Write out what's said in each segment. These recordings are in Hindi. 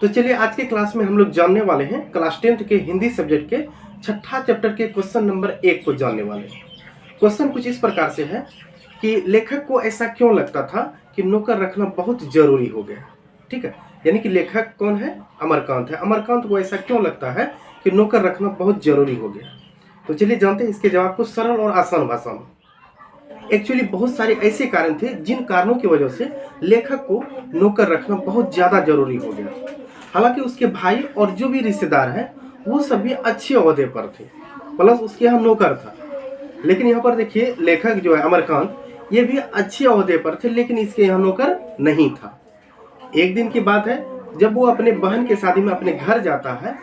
तो चलिए आज के क्लास में हम लोग जानने वाले हैं क्लास 10th के हिंदी सब्जेक्ट के छठा चैप्टर के क्वेश्चन नंबर 1 को जानने वाले हैं। क्वेश्चन कुछ इस प्रकार से है कि लेखक को ऐसा क्यों लगता था कि नौकर रखना बहुत जरूरी हो गया। ठीक है, यानी कि लेखक कौन है? अमरकांत है। अमरकांत को ऐसा क्यों लगता है कि नौकर रखना बहुत जरूरी हो गया। तो चलिए जानते हैं इसके जवाब को सरल और आसान भाषा में। एक्चुअली बहुत सारे ऐसे कारण थे जिन कारणों की वजह से लेखक को नौकर रखना बहुत ज़्यादा जरूरी हो गया। हालांकि उसके भाई और जो भी रिश्तेदार हैं वो सभी अच्छे ओहदे पर थे, प्लस उसके यहाँ नौकर था। लेकिन यहाँ पर देखिए लेखक जो है अमरकांत, ये भी अच्छे ओहदे पर थे लेकिन इसके यहाँ नौकर नहीं था। एक दिन की बात है, जब वो अपने बहन के शादी में अपने घर जाता है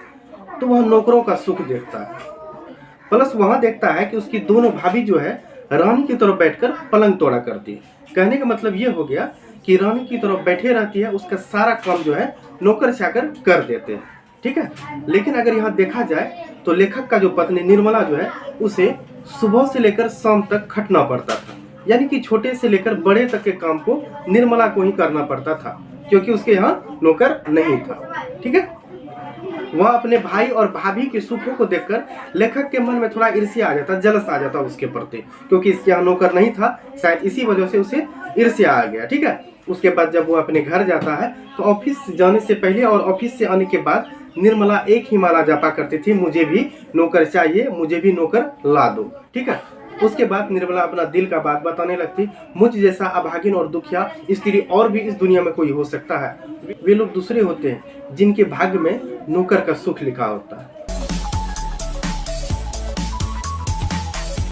तो वह नौकरों का सुख देखता है, प्लस वहां देखता है कि उसकी दोनों भाभी जो है रानी की तरफ बैठकर पलंग तोड़ा करती है। कहने का मतलब ये हो गया कि रानी की तरफ बैठे रहती है, उसका सारा काम जो है नौकर चाकर कर देते हैं। ठीक है, लेकिन अगर यहाँ देखा जाए तो लेखक का जो पत्नी निर्मला जो है उसे सुबह से लेकर शाम तक खटना पड़ता था, यानी कि छोटे से लेकर बड़े तक के काम को निर्मला को ही करना पड़ता था क्योंकि उसके यहाँ नौकर नहीं था। ठीक है, वह अपने भाई और भाभी के सुखों को देखकर लेखक के मन में थोड़ा ईर्ष्या आ जाता, जलस आ जाता उसके प्रति, क्योंकि इसके यहाँ नौकर नहीं था, शायद इसी वजह से उसे ईर्ष्या आ गया। ठीक है, उसके बाद जब वो अपने घर जाता है तो ऑफिस जाने से पहले और ऑफिस से आने के बाद निर्मला एक ही माला जापा करती थी, मुझे भी नौकर चाहिए, मुझे भी नौकर ला दो। ठीक है, उसके बाद निर्मला अपना दिल का बात बताने लगती, मुझ जैसा अभागिन और दुखिया स्त्री और भी इस दुनिया में कोई हो सकता है? वे लोग दूसरे होते हैं जिनके भाग्य में नौकर का सुख लिखा होता है।